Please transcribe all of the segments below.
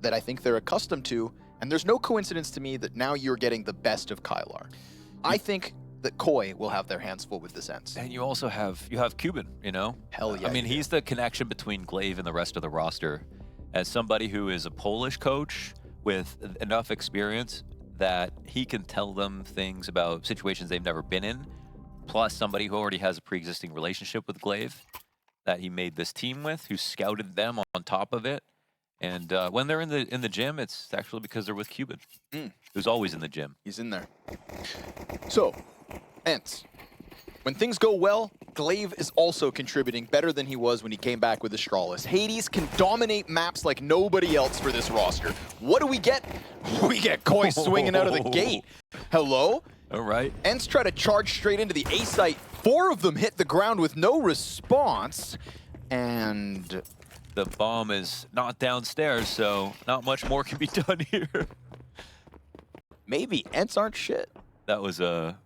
that I think they're accustomed to, and there's no coincidence to me that now you're getting the best of Kylar. I think that Koi will have their hands full with this ENCE. And you also have Cuban, you know? Hell yeah. I mean, he's the connection between Glaive and the rest of the roster. As somebody who is a Polish coach with enough experience that he can tell them things about situations they've never been in, plus somebody who already has a pre-existing relationship with Glaive that he made this team with, who scouted them on top of it. And when they're in the gym, it's actually because they're with Cuban, who's always in the gym. He's in there. So, ENCE. When things go well, Glaive is also contributing better than he was when he came back with Astralis. Hades can dominate maps like nobody else for this roster. What do we get? We get Koi swinging out of the gate. Hello? All right. ENCE try to charge straight into the A site. 4 of them hit the ground with no response. And the bomb is not downstairs, so not much more can be done here. Maybe ENCE aren't shit. That was a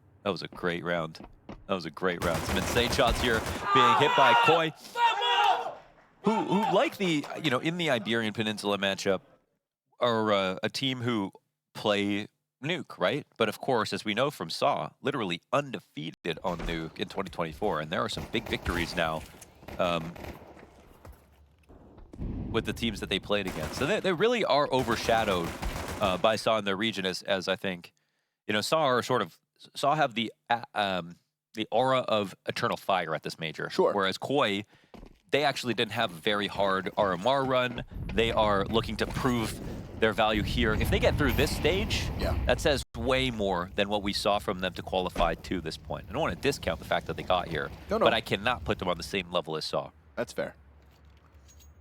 great round. That was a great round. Some insane shots here being hit by Koi, who like the, you know, in the Iberian Peninsula matchup, are a team who play Nuke, right? But of course, as we know from SAW, literally undefeated on Nuke in 2024, and there are some big victories now with the teams that they played against. So they really are overshadowed by SAW in their region, as I think, you know, SAW have the aura of eternal fire at this major. Sure. Whereas Koi, they actually didn't have a very hard RMR run. They are looking to prove their value here. If they get through this stage, that says way more than what we saw from them to qualify to this point. I don't want to discount the fact that they got here, but I cannot put them on the same level as SAW. That's fair.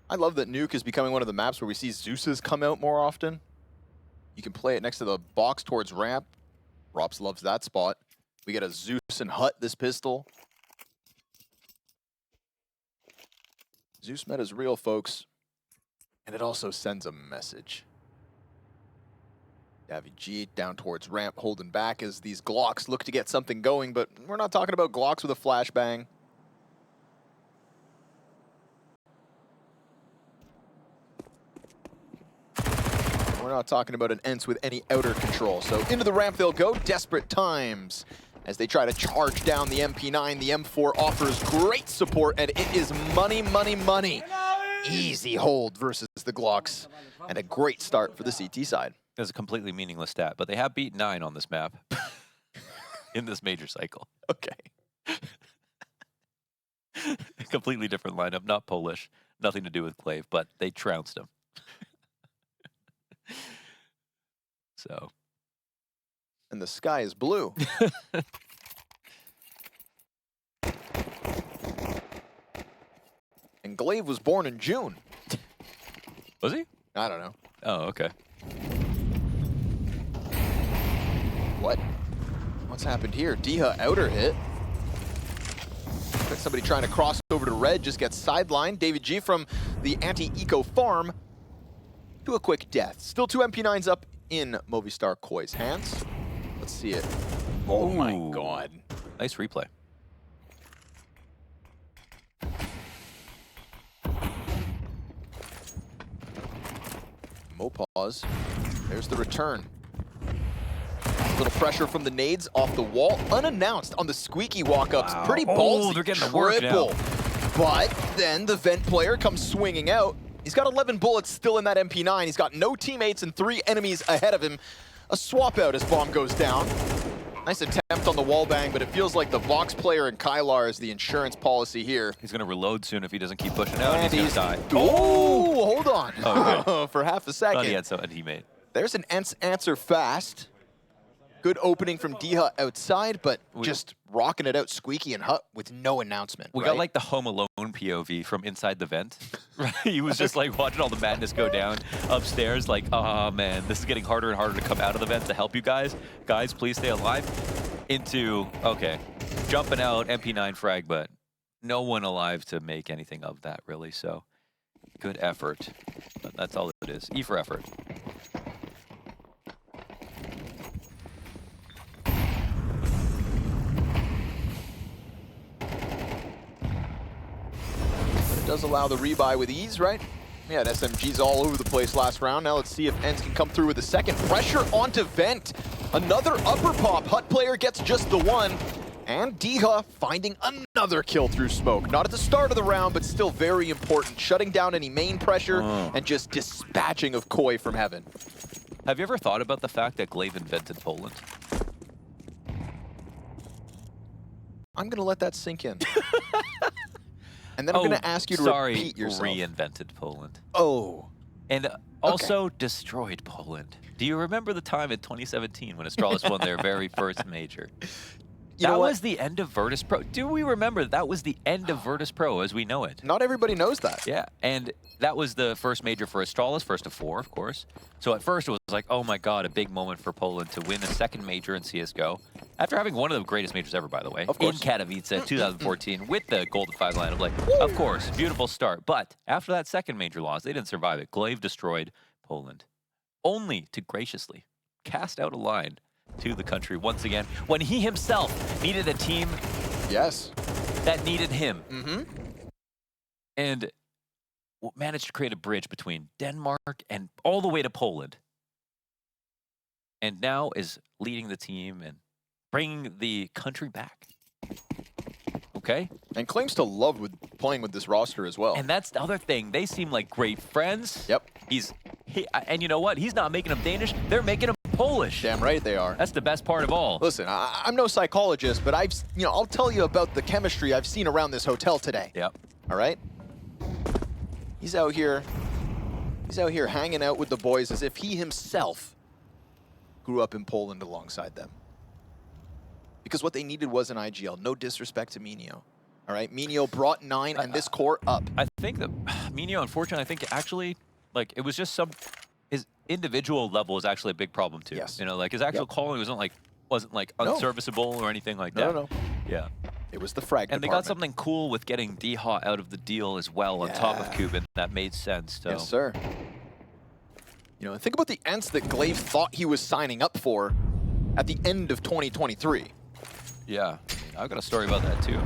I love that Nuke is becoming one of the maps where we see Zeus's come out more often. You can play it next to the box towards ramp. Rops loves that spot. We get a Zeus and Hut this pistol. Zeus meta's real, folks. And it also sends a message. Davy G down towards ramp, holding back as these Glocks look to get something going, but we're not talking about Glocks with a flashbang. We're not talking about an ENCE with any outer control. So into the ramp they'll go, desperate times. As they try to charge down the MP9, the M4 offers great support, and it is money, money, money. Easy hold versus the Glocks, and a great start for the CT side. That's a completely meaningless stat, but they have beat 9 on this map in this major cycle. Okay. Completely different lineup, not Polish, nothing to do with Glaive, but they trounced him. So. And the sky is blue. And Glaive was born in June. Was he? I don't know. Oh, okay. What? What's happened here? Diha outer hit. Somebody trying to cross over to red just gets sidelined. David G from the anti-eco farm to a quick death. Still 2 MP9s up in Movistar Koi's hands. Let's see it. Oh my god. Nice replay. Mopause. There's the return. A little pressure from the nades off the wall. Unannounced on the squeaky walk-ups. Wow. Pretty ballsy. They're getting the work now. But then the vent player comes swinging out. He's got 11 bullets still in that MP9. He's got no teammates and 3 enemies ahead of him. A swap out as bomb goes down. Nice attempt on the wall bang, but it feels like the box player and Kylar is the insurance policy here. He's going to reload soon if he doesn't keep pushing out, and he's going to die. Oh, hold on. Okay. For half a second. Thought he had a teammate. There's an ENCE answer fast. Good opening from Diha outside, but just rocking it out squeaky and Hut with no announcement. We got like the Home Alone POV from inside the vent. Right? He was just like watching all the madness go down upstairs, like, oh man, this is getting harder and harder to come out of the vent to help you guys. Guys, please stay alive. Into, okay, jumping out, MP9 frag, but no one alive to make anything of that, really. So good effort. But that's all it is. E for effort. Does allow the rebuy with ease, right? We had SMGs all over the place last round. Now let's see if ENCE can come through with a second. Pressure onto Vent. Another upper pop. Hut player gets just the one. And Diha finding another kill through smoke. Not at the start of the round, but still very important. Shutting down any main pressure and just dispatching of Koi from heaven. Have you ever thought about the fact that Glaive invented Poland? I'm going to let that sink in. And then I'm going to ask you to repeat yourself. Reinvented Poland. Oh. And also destroyed Poland. Do you remember the time in 2017 when Astralis won their very first major? That was the end of Virtus Pro. Do we remember that was the end of Virtus Pro as we know it? Not everybody knows that. Yeah, and that was the first major for Astralis, first of 4, of course. So at first it was like, oh my god, a big moment for Poland to win a second major in CSGO. After having one of the greatest majors ever, by the way, in Katowice 2014 with the Golden 5 lineup. Like, of course, beautiful start. But after that second major loss, they didn't survive it. Glaive destroyed Poland, only to graciously cast out a line to the country once again when he himself needed a team that needed him. And managed to create a bridge between Denmark and all the way to Poland. And now is leading the team and bringing the country back. Okay? And claims to love playing with this roster as well. And that's the other thing. They seem like great friends. Yep. And you know what? He's not making them Danish. They're making them Polish. Damn right they are. That's the best part of all. Listen, I'm no psychologist, but I'll tell you about the chemistry I've seen around this hotel today. Yep. All right? He's out here hanging out with the boys as if he himself grew up in Poland alongside them. Because what they needed was an IGL. No disrespect to Minio. All right? Minio brought 9 and this core up. I think that Minio, unfortunately, I think actually, like, it was just his individual level was actually a big problem too. Yes. You know, like his actual calling wasn't like unserviceable or anything like that. No. Yeah. It was the frag And department. they got something cool with getting Diha out of the deal as well on top of Cuban. That made sense. So. Yes, sir. You know, think about the ENCE that Glaive thought he was signing up for at the end of 2023. Yeah. I mean, I've got a story about that too.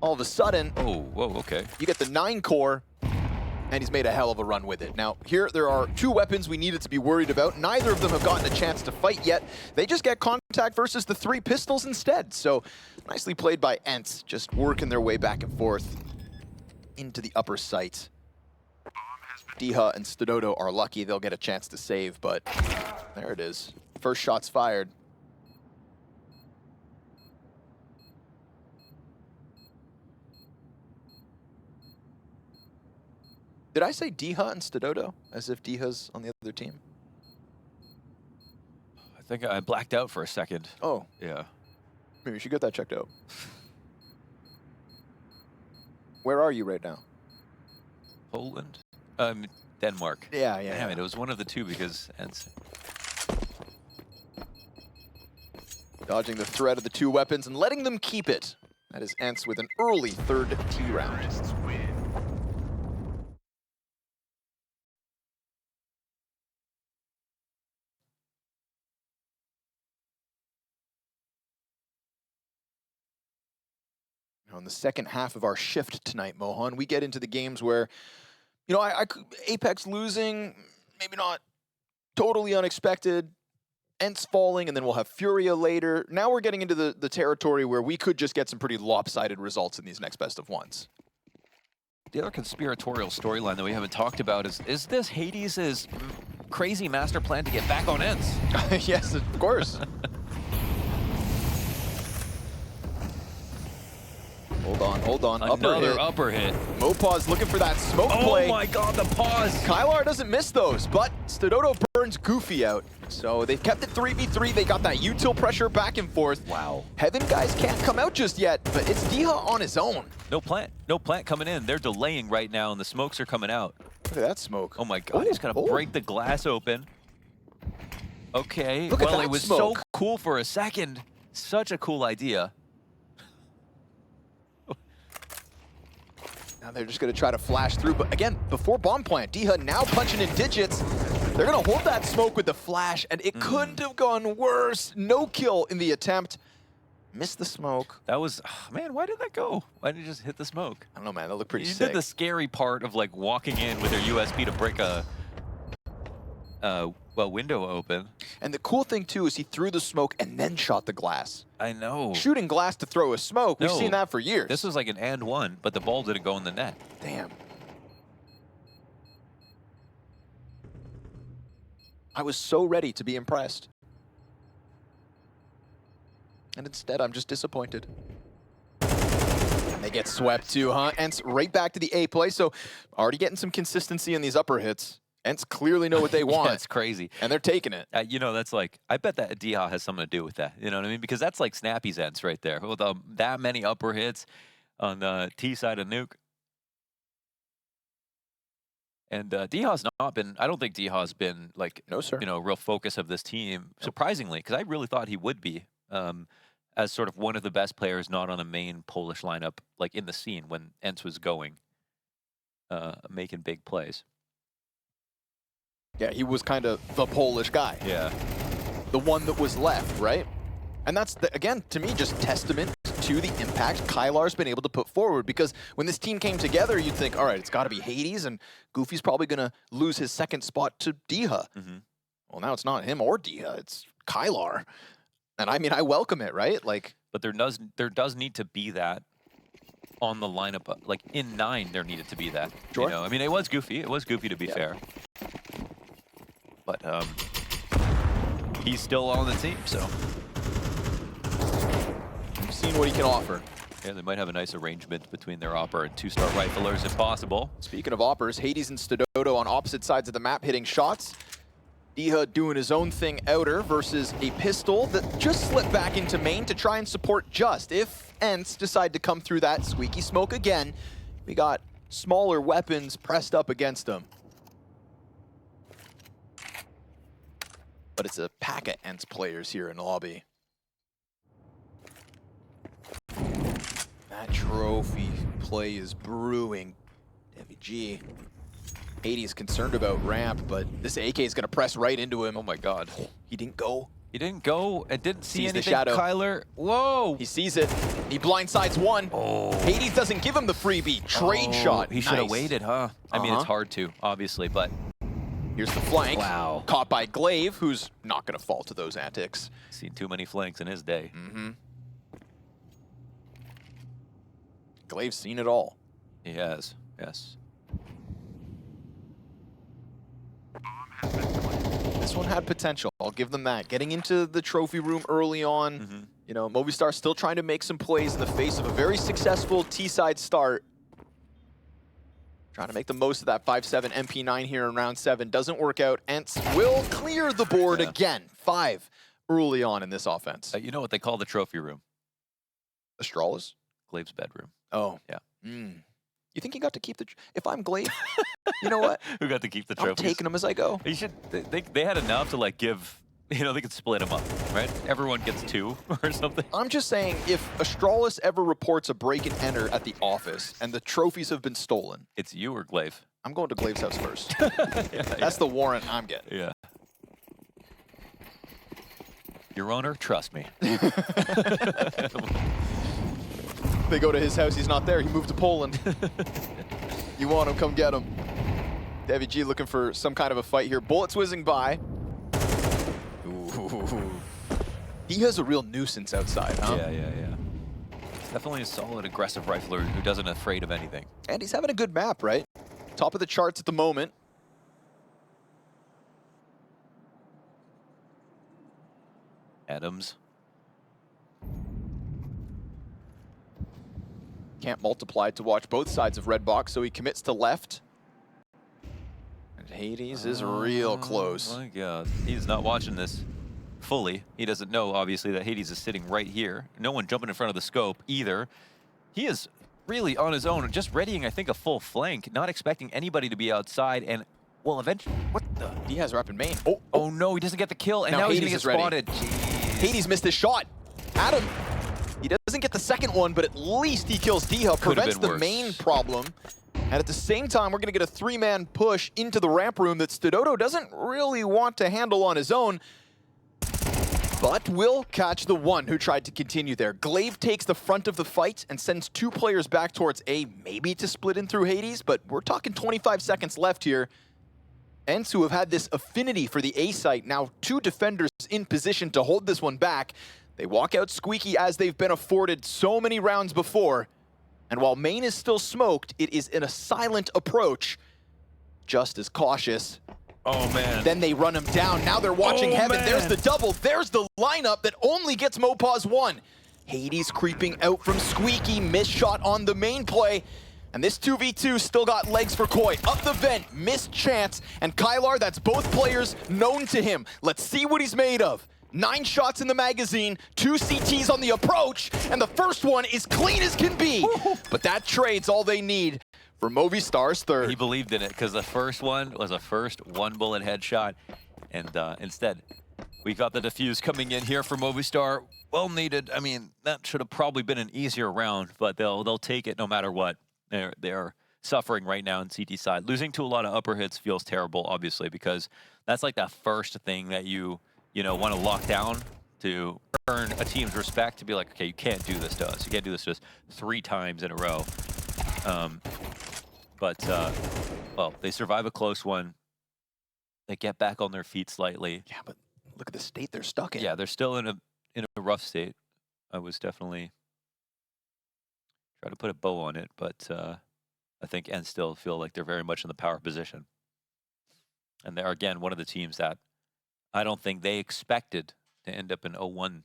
All of a sudden, whoa, okay. You get the 9 core, and he's made a hell of a run with it. Now, here there are 2 weapons we needed to be worried about. Neither of them have gotten a chance to fight yet. They just get contact versus the 3 pistols instead. So, nicely played by ENCE, just working their way back and forth into the upper site. Diha and Stadodo are lucky they'll get a chance to save, but there it is. First shot's fired. Did I say Diha and Stadodo, as if Diha's on the other team? I think I blacked out for a second. Oh. Yeah. Maybe we should get that checked out. Where are you right now? Poland? Denmark. Yeah. Damn it, it was one of the 2 because ENCE. Dodging the threat of the 2 weapons and letting them keep it. That is ENCE with an early 3rd T round. In the second half of our shift tonight, Mohan, we get into the games where, you know, Apex losing, maybe not totally unexpected, ENCE falling, and then we'll have Furia later. Now we're getting into the territory where we could just get some pretty lopsided results in these next best of ones. The other conspiratorial storyline that we haven't talked about is this Hades' crazy master plan to get back on ENCE? Yes, of course. Hold on. Another upper hit. Mopaw's looking for that smoke play. Oh my god, the pause! Kylar doesn't miss those, but Stadodo burns Goofy out. So they've kept it 3v3. They got that util pressure back and forth. Wow. Heaven guys can't come out just yet, but it's Diha on his own. No plant coming in. They're delaying right now, and the smokes are coming out. Look at that smoke. Oh my god, he's gonna break the glass open. Okay, Look at that it was smoke. so cool for a second. Such a cool idea. Now they're just going to try to flash through, but again, before bomb plant, Diha now punching in digits. They're going to hold that smoke with the flash, and it couldn't have gone worse. No kill in the attempt. Missed the smoke. That was, oh, man, why did that go? Why didn't it just hit the smoke? I don't know, man. That looked pretty You sick. did the scary part of like walking in with your USB to break a window open. And the cool thing, too, is he threw the smoke and then shot the glass. I know. Shooting glass to throw a smoke, we've seen that for years. This was like an and one, but the ball didn't go in the net. Damn. I was so ready to be impressed. And instead, I'm just disappointed. And they get swept too, huh? ENCE right back to the A play, so already getting some consistency in these upper hits. ENCE clearly know what they want. Yeah, it's crazy. And they're taking it. You know, that's like, I bet that Diha has something to do with that. You know what I mean? Because that's like Snappy's ENCE right there. With that many upper hits on the T side of Nuke. And Diha's not been, I don't think Diha's been like, no, sir. You know, real focus of this team, surprisingly, because I really thought he would be as sort of one of the best players not on a main Polish lineup, like in the scene when ENCE was going, making big plays. Yeah, he was kind of the Polish guy. Yeah. The one that was left, right? And that's, again, to me, just testament to the impact Kylar's been able to put forward. Because when this team came together, you'd think, all right, it's got to be Hades, and Goofy's probably going to lose his second spot to Diha. Mm-hmm. Well, now it's not him or Diha, it's Kylar. And I mean, I welcome it, right? Like, but there does need to be that on the lineup. Like in 9, there needed to be that. Sure. You know, I mean, it was Goofy. It was Goofy to be fair. But he's still on the team, so we've seen what he can offer. Yeah, they might have a nice arrangement between their Opper and 2-star riflers if possible. Speaking of Oppers, Hades and stadodo on opposite sides of the map hitting shots. Diha doing his own thing outer versus a pistol that just slipped back into main to try and support Just. If ENCE decide to come through that squeaky smoke again, we got smaller weapons pressed up against them. But it's a pack of ENCE players here in the lobby. That trophy play is brewing. G. Hades concerned about ramp, but this AK is going to press right into him. Oh my god. He didn't go. He didn't go and didn't see Sees anything. the shadow. Kylar, whoa! He sees it. He blindsides one. Oh. Hades doesn't give him the freebie. Trade shot. He should have Nice. waited, huh? I mean, it's hard to, obviously, but here's the flank. Wow. Caught by Glaive, who's not going to fall to those antics. seen too many flanks in his day. Mm-hmm. Glaive's seen it all. He has, yes. This one had potential. I'll give them that. Getting into the trophy room early on, you know, Movistar still trying to make some plays in the face of a very successful T-side start. Trying to make the most of that 5-7 MP9 here in round 7. Doesn't work out. ENCE will clear the board again. 5 early on in this offense. You know what they call the trophy room? Astralis? Glaive's bedroom. Oh. Yeah. You think he got to keep the... If I'm Glaive, you know what? Who got to keep the I'm trophies? taking them as I go. You should. They had enough to like give. You know, they could split them up, right? Everyone gets 2 or something. I'm just saying, if Astralis ever reports a break and enter at the office and the trophies have been stolen, It's you or Glaive. I'm going to Glaive's house first. Yeah, That's the warrant I'm getting. Yeah. Your Honor, trust me. They go to his house, he's not there, he moved to Poland. You want him, come get him. Devi G looking for some kind of a fight here. Bullets whizzing by. Ooh. He has a real nuisance outside, huh? Yeah. Definitely a solid, aggressive rifler who doesn't afraid of anything. And he's having a good map, right? Top of the charts at the moment. Adams. Can't multiply to watch both sides of red box, so he commits to left. And Hades is real close. Oh my god. He's not watching this fully. He doesn't know, obviously, that Hades is sitting right here. No one jumping in front of the scope either. He is really on his own, just readying, I think, a full flank, not expecting anybody to be outside, and, well, eventually, what the? He has rep in main. Oh no, he doesn't get the kill, and now he's Hades gonna get is ready. spotted. Jeez. Hades missed his shot. Adam. He doesn't get the second one, but at least he kills Diha, prevents the main problem. And at the same time, we're going to get a 3-man push into the ramp room that stadodo doesn't really want to handle on his own. but will catch the one who tried to continue there. Glaive takes the front of the fight and sends 2 players back towards A, maybe to split in through Hades, but we're talking 25 seconds left here. ENCE, who have had this affinity for the A site, now 2 defenders in position to hold this one back. They walk out squeaky as they've been afforded so many rounds before. And while main is still smoked, it is in a silent approach, just as cautious. Oh, man. Then they run him down. Now they're watching Heaven. Man. There's the double. There's the lineup that only gets Mopaz 1. Hades creeping out from Squeaky. Missed shot on the main play. And this 2v2 still got legs for Koi. Up the vent, missed chance. And Kylar, that's both players known to him. Let's see what he's made of. 9 shots in the magazine, 2 CTs on the approach, and the first one is clean as can be. But that trade's all they need for Movistar's third. He believed in it because the first one was a first 1-bullet headshot. And instead, we got the defuse coming in here for Movistar. Well needed. I mean, that should have probably been an easier round, but they'll take it no matter what. They're suffering right now in CT side. Losing to a lot of upper hits feels terrible, obviously, because that's like the first thing that you want to lock down to earn a team's respect, to be like, okay, you can't do this to us. You can't do this to us 3 times in a row. Well, they survive a close one. They get back on their feet slightly. Yeah, but look at the state they're stuck in. Yeah, they're still in a rough state. I was definitely try to put a bow on it, but I think ENCE still feel like they're very much in the power position. And they're, again, one of the teams that I don't think they expected to end up in 0-1,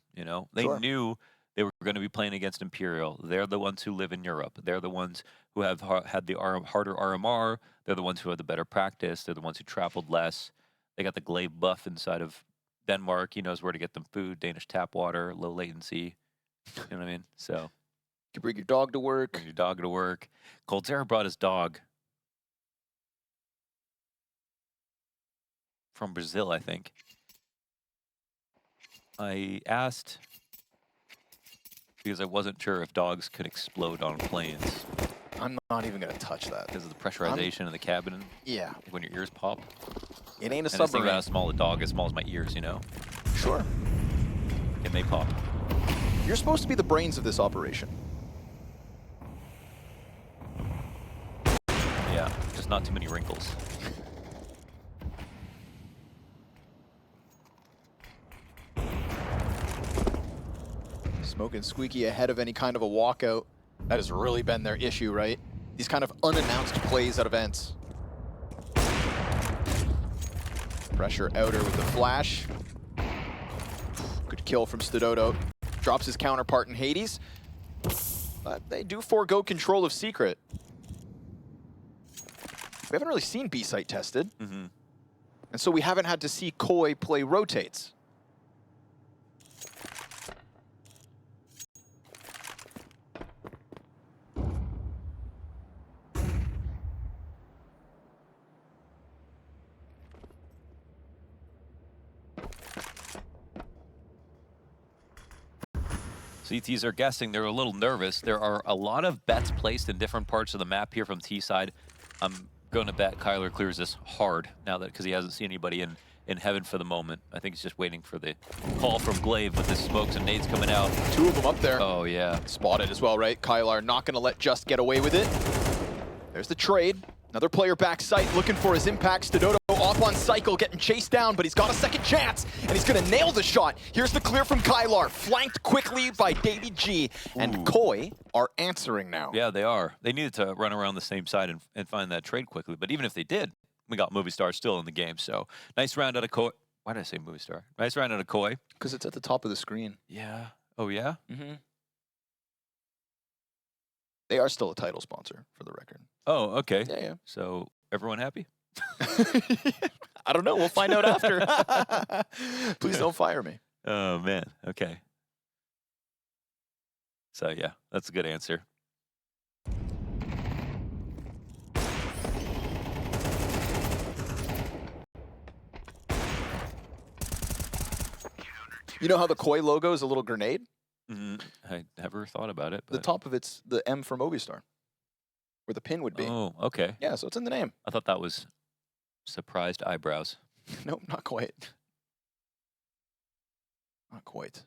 They Sure. knew they were going to be playing against Imperial. They're the ones who live in Europe. They're the ones who have had the harder RMR. They're the ones who have the better practice. They're the ones who traveled less. They got the Glaive buff inside of Denmark. He knows where to get them food, Danish tap water, low latency. You know what I mean? So You can bring your dog to work. bring your dog to work. Coldzera brought his dog from Brazil, I think. I asked because I wasn't sure if dogs could explode on planes I'm not even going to touch that. because of the pressurization in the cabin Yeah, when your ears pop. it ain't a And I just think submarine. about how small a dog, as small as my ears, Sure. and they pop. You're supposed to be the brains of this operation. Yeah, just not too many wrinkles. Smoking Squeaky ahead of any kind of a walkout. That has really been their issue, right? These kind of unannounced plays out of ENCE. Pressure outer with the flash. Good kill from stadodo. Drops his counterpart in Hades. But they do forego control of Secret. We haven't really seen B-site tested. Mm-hmm. And so we haven't had to see Koi play rotates. CTs are guessing. They're a little nervous. There are a lot of bets placed in different parts of the map here from T side. I'm going to bet Kylar clears this hard now that because he hasn't seen anybody in Heaven for the moment. I think he's just waiting for the call from Glaive with the smokes and nades coming out. 2 of them up there. Oh, yeah. Spotted as well, right? Kylar not going to let Just get away with it. There's the trade. Another player back site looking for his impact. stadodo off on cycle, getting chased down, but he's got a second chance, and he's going to nail the shot. Here's the clear from Kylar, flanked quickly by Davey G. And Ooh. Koi are answering now. Yeah, they are. They needed to run around the same side and find that trade quickly. But even if they did, we got Movistar still in the game. So nice round out of Koi. Why did I say Movistar? Nice round out of Koi. Because it's at the top of the screen. Yeah. Oh, yeah? Mm-hmm. They are still a title sponsor, for the record. Oh, okay. Yeah. So everyone happy? I don't know. We'll find out after. Please don't fire me. Oh, man. Okay. So, yeah, that's a good answer. You know how the Koi logo is a little grenade? I never thought about it. The But... top of it's the M for Movistar, where the pin would be. Oh, okay. Yeah, so it's in the name. I thought that was surprised eyebrows. Nope, not quite. Not quite.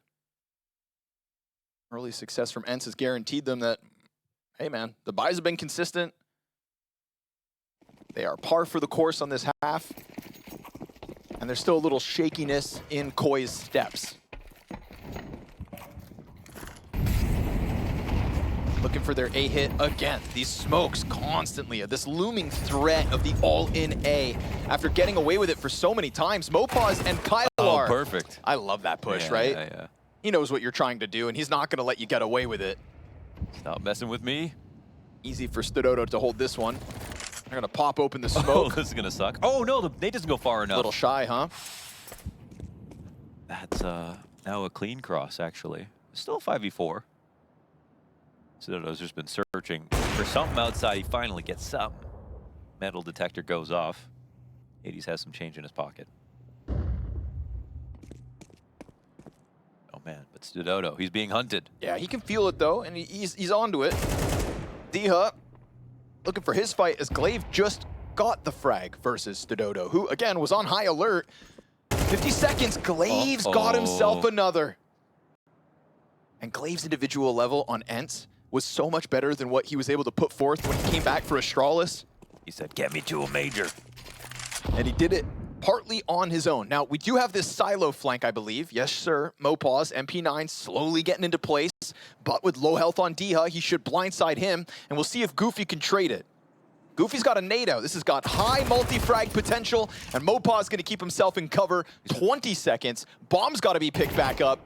Early success from ENCE has guaranteed them that, hey man, the buys have been consistent. They are par for the course on this half. And there's still a little shakiness in Koi's steps. Looking for their A hit again. These smokes constantly, this looming threat of the all-in A. After getting away with it for so many times, Mopaz and Kylar. Oh, perfect. I love that push, Yeah, right? yeah. He knows what you're trying to do, and he's not going to let you get away with it. Stop messing with me. Easy for stadodo to hold this one. They're going to pop open the Oh, smoke. this is going to suck. Oh, no, the nade doesn't go far A enough. little shy, huh? That's now a clean cross, actually. Still a 5v4. Stadodo's just been searching for something outside. He finally gets something. Metal detector goes off. Hades has some change in his pocket. Oh, man, but stadodo, he's being hunted. Yeah, he can feel it, though, and he's onto it. Diha looking for his fight as Glaive just got the frag versus stadodo, who, again, was on high alert. 50 seconds, Glaive's got himself another. And Glaive's individual level on ENCE was so much better than what he was able to put forth when he came back for Astralis. He said, get me to a major. And he did it partly on his own. Now, we do have this silo flank, I believe. Yes, sir. Mopaz, MP9 slowly getting into place, but with low health on Diha, he should blindside him, and we'll see if Goofy can trade it. Goofy's got a nade out. This has got high multi-frag potential, and Mopaz going to keep himself in cover 20 seconds. Bomb's got to be picked back up,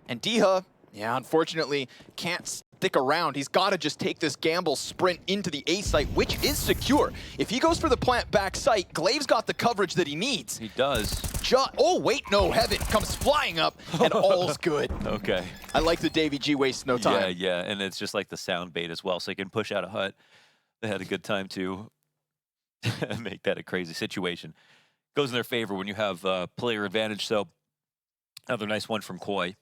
and Diha, yeah, unfortunately, can't stick around. He's got to just take this gamble sprint into the A site, which is secure. If he goes for the plant back site, Glaive's got the coverage that he needs. He does. Oh, wait, no, Heaven comes flying up, and all's good. Okay. I like the Davy G waste no time. Yeah, and it's just like the sound bait as well, so he can push out a hut. They had a good time to make that a crazy situation. Goes in their favor when you have player advantage, so another nice one from Koi.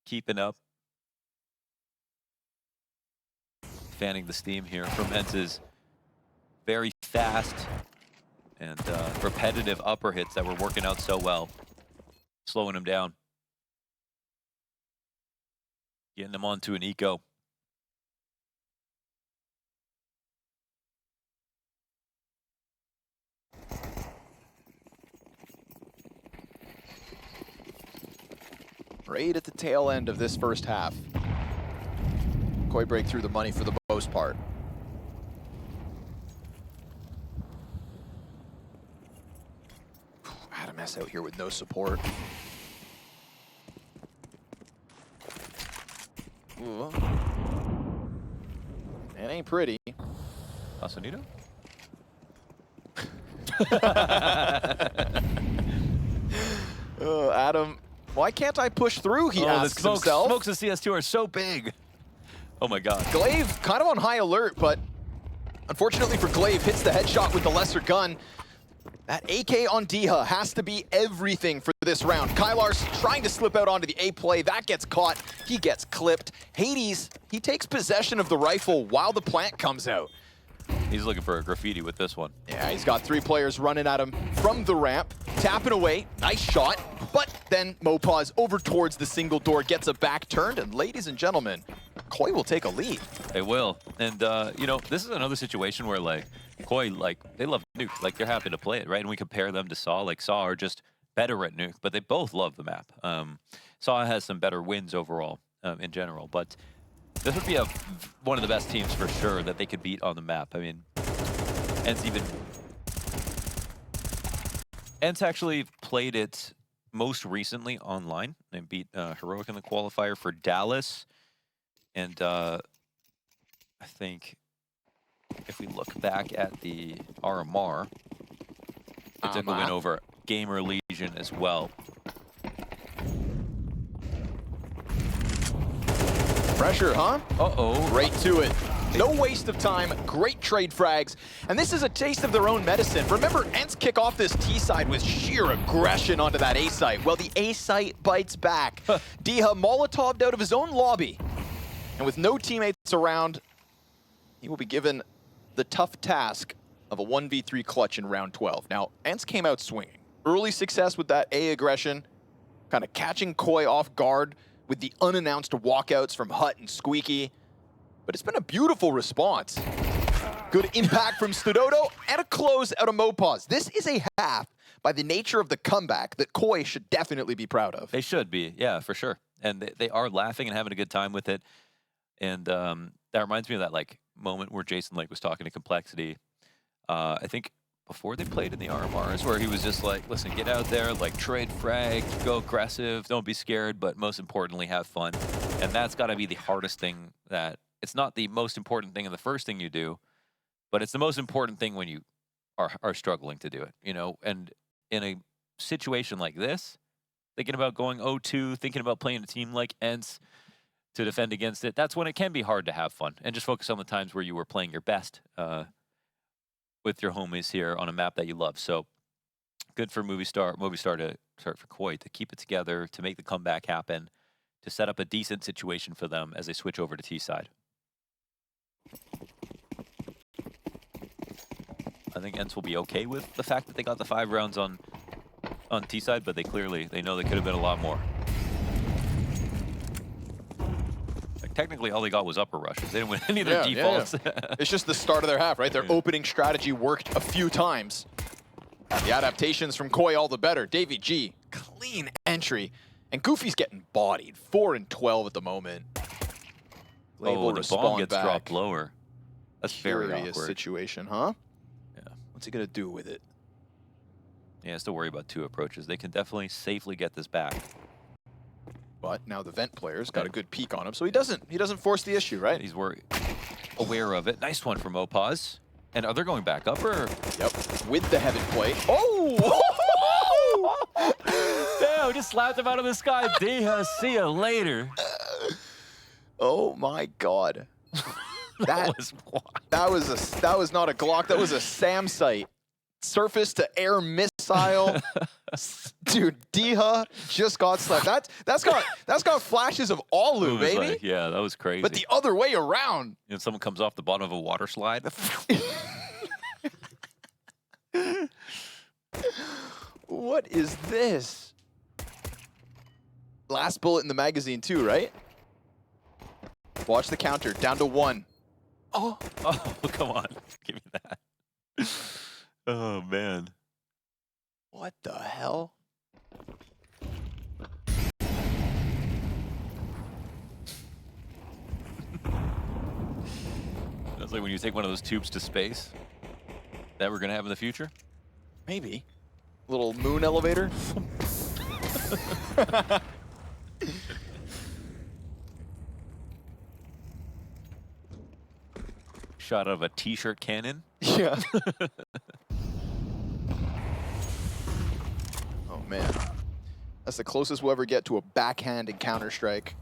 Keeping up. Fanning the steam here from ENCE's very fast and repetitive upper hits that were working out so well. Slowing him down. Getting him onto an eco. Right at the tail end of this first half. Koi break through the money for the most part. Adam S out here with no support. Ooh. It ain't pretty. Asanito? Adam, why can't I push through, he asks himself. Smokes of CS2 are so big. Oh my god. Glaive kind of on high alert, but unfortunately for Glaive, hits the headshot with the lesser gun. That AK on Diha has to be everything for this round. Kylar's trying to slip out onto the A play. That gets caught. He gets clipped. Hades, he takes possession of the rifle while the plant comes out. He's looking for a graffiti with this one. Yeah, he's got 3 players running at him from the ramp. Tapping away. Nice shot. But then Mopaz over towards the single door, gets a back turned. And ladies and gentlemen, Koi will take a lead. They will. And, you know, this is another situation where, like, Koi, like, they love Nuke. Like, they're happy to play it, right? And we compare them to Saw. Like, Saw are just better at Nuke, but they both love the map. Saw has some better wins overall in general, but this would be one of the best teams for sure that they could beat on the map. I mean, ENCE actually played it most recently online. They beat Heroic in the qualifier for Dallas. And I think if we look back at the RMR, they took a win over Gamer Legion as well. Pressure, huh? Uh-oh. Right to it. No waste of time, great trade frags, and this is a taste of their own medicine. Remember, ENCE kick off this T side with sheer aggression onto that A site. Well, the A site bites back. Diha Molotov'd out of his own lobby, and with no teammates around, he will be given the tough task of a 1v3 clutch in round 12. Now, ENCE came out swinging. Early success with that A aggression, kind of catching Koi off guard with the unannounced walkouts from Hut and Squeaky. But it's been a beautiful response. Good impact from stadodo and a close out of Mopaz. This is a half, by the nature of the comeback, that Koi should definitely be proud of. They should be, yeah, for sure. And they are laughing and having a good time with it. And that reminds me of that like moment where Jason Lake was talking to Complexity. I think before they played in the RMRs, where he was just like, listen, get out there, like trade frag, go aggressive, don't be scared, but most importantly, have fun. And that's got to be the hardest thing. That it's not the most important thing and the first thing you do, but it's the most important thing when you are struggling to do it, you know? And in a situation like this, thinking about going 0-2, thinking about playing a team like ENCE to defend against it, that's when it can be hard to have fun and just focus on the times where you were playing your best with your homies here on a map that you love. So good for Movistar to start for Koi to keep it together, to make the comeback happen, to set up a decent situation for them as they switch over to T side. I think ENCE will be okay with the fact that they got the 5 rounds on T side, but they know they could have been a lot more. Like, technically, all they got was upper rushes. They didn't win any of their defaults. Yeah. It's just the start of their half, right? Their opening strategy worked a few times. The adaptations from Koi all the better. Davey G, clean entry. And Goofy's getting bodied. 4 and 12 at the moment. Oh, the bomb gets dropped lower. That's very awkward. Situation, huh? Yeah. What's he gonna do with it? Yeah, has to worry about 2 approaches. They can definitely safely get this back. But now the vent player's got a good peek on him, so he doesn't force the issue, right? He's aware of it. Nice one from Mopaz. And are they going back up or? Yep, with the heaven plate. Oh! Damn, just slapped him out of the sky. Deha, see you later. Oh my God. That was not a Glock. That was a SAM site. Surface to air missile. Dude, Deha just got slapped. That's got flashes of Alu, baby. Like, yeah, that was crazy. But the other way around. And someone comes off the bottom of a water slide. What is this? Last bullet in the magazine too, right? Watch the counter, down to 1. Oh, come on. Give me that. Oh, man. What the hell? That's like when you take one of those tubes to space that we're going to have in the future. Maybe. Little moon elevator. Shot out of a t-shirt cannon. Yeah. Oh, man. That's the closest we'll ever get to a backhand in Counter-Strike.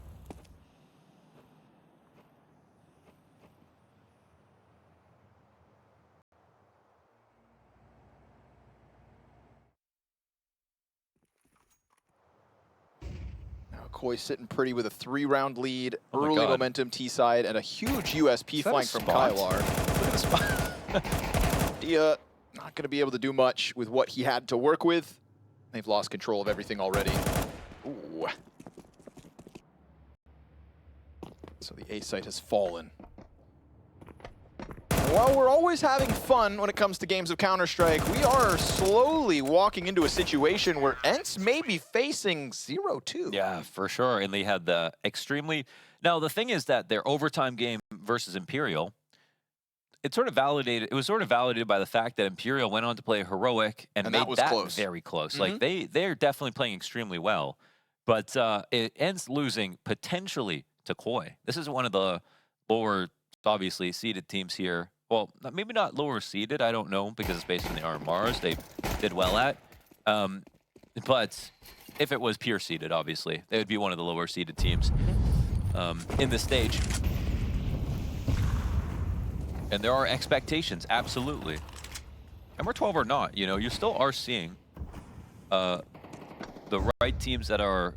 Now Koi sitting pretty with a 3-round lead, early momentum T-side, and a huge USP flank from Kylar. Look at the spot. Dia not going to be able to do much with what he had to work with. They've lost control of everything already. Ooh. So the A site has fallen. While we're always having fun when it comes to games of Counter-Strike, we are slowly walking into a situation where ENCE may be facing 0-2. Yeah, for sure. And they had the extremely... Now, the thing is that their overtime game versus Imperial, it was sort of validated by the fact that Imperial went on to play heroic and made that close. Very close. Like, they're definitely playing extremely well. But it ends losing potentially to Koi. This is one of the lower, obviously, seeded teams here. Well, maybe not lower seeded, I don't know, because it's based on the RMRs they did well at. But if it was pure seeded, obviously, they would be one of the lower seeded teams in the stage. And there are expectations, absolutely. And we're 12 or not, you know, you still are seeing the right teams that are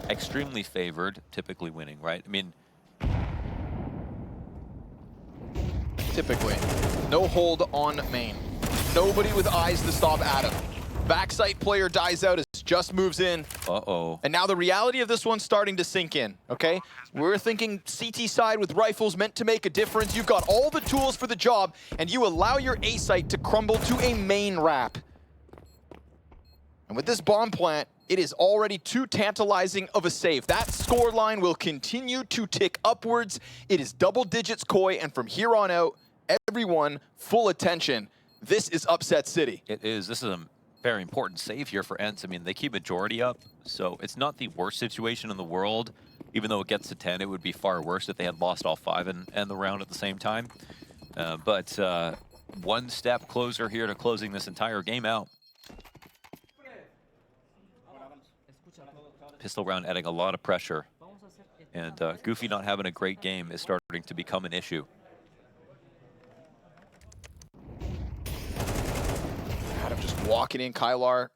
extremely favored typically winning, right? I mean, typically. No hold on main. Nobody with eyes to stop Adam. Backside player dies out as Just moves in. Uh-oh. And now the reality of this one's starting to sink in, okay? We're thinking CT side with rifles meant to make a difference. You've got all the tools for the job, and you allow your A site to crumble to a main wrap. And with this bomb plant, it is already too tantalizing of a save. That score line will continue to tick upwards. It is double digits Koi, and from here on out, everyone full attention. This is upset city. It is. This is a very important save here for ENCE. I mean, they keep majority up, so it's not the worst situation in the world. Even though it gets to 10, it would be far worse if they had lost all 5 and the round at the same time. But one step closer here to closing this entire game out. Pistol round adding a lot of pressure. And Goofy not having a great game is starting to become an issue. Adam just walking in, Kylar.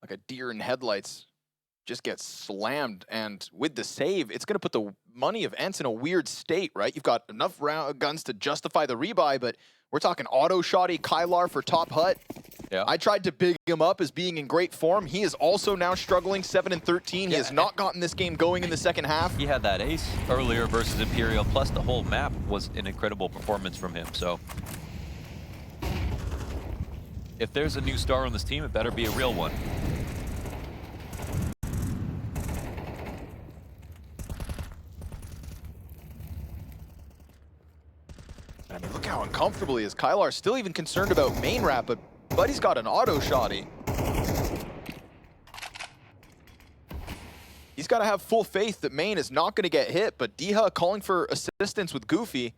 Like a deer in headlights. Just gets slammed, and with the save, it's going to put the money of ENCE in a weird state, right? You've got enough guns to justify the rebuy, but we're talking auto-shotty Kylar for top hut. Yeah. I tried to big him up as being in great form. He is also now struggling, 7 and 13. He has not gotten this game going in the second half. He had that ace earlier versus Imperial, plus the whole map was an incredible performance from him. So if there's a new star on this team, it better be a real one. I mean, look how uncomfortable he is. Kylar's still even concerned about main wrap, but Buddy's got an auto-shotty. He's got to have full faith that main is not going to get hit, but Diha calling for assistance with Goofy.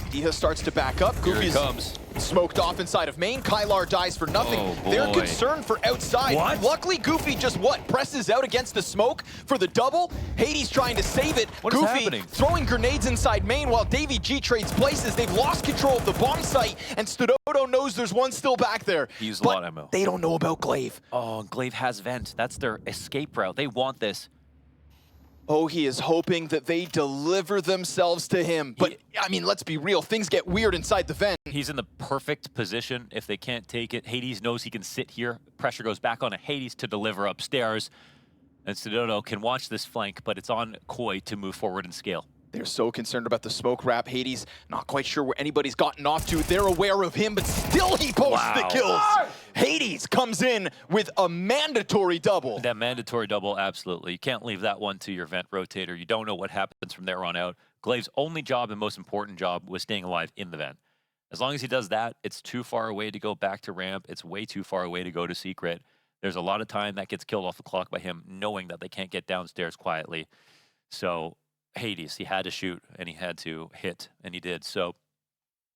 Diha starts to back up. Goofy's comes. Smoked off inside of main. Kylar dies for nothing. Oh, They're boy. concerned for outside. What? Luckily, Goofy just presses out against the smoke for the double. Hades trying to save it. What is Goofy happening? throwing grenades inside main while Davey G trades places. They've lost control of the bomb site, and stadodo knows there's one still back there. He used a But lot of ammo. they don't know about Glaive. Oh, and Glaive has vent. That's their escape route. They want this. Oh, he is hoping that they deliver themselves to him. But, I mean, let's be real. Things get weird inside the vent. He's in the perfect position if they can't take it. Hades knows he can sit here. Pressure goes back on Hades to deliver upstairs. And stadodo can watch this flank, but it's on Koi to move forward and scale. They're so concerned about the smoke wrap. Hades, not quite sure where anybody's gotten off to. They're aware of him, but still he posts the kills. Hades comes in with a mandatory double. That mandatory double, absolutely. You can't leave that one to your vent rotator. You don't know what happens from there on out. Glaive's only job and most important job was staying alive in the vent. As long as he does that, it's too far away to go back to ramp. It's way too far away to go to secret. There's a lot of time that gets killed off the clock by him knowing that they can't get downstairs quietly. So Hades, he had to shoot and he had to hit, and he did. So,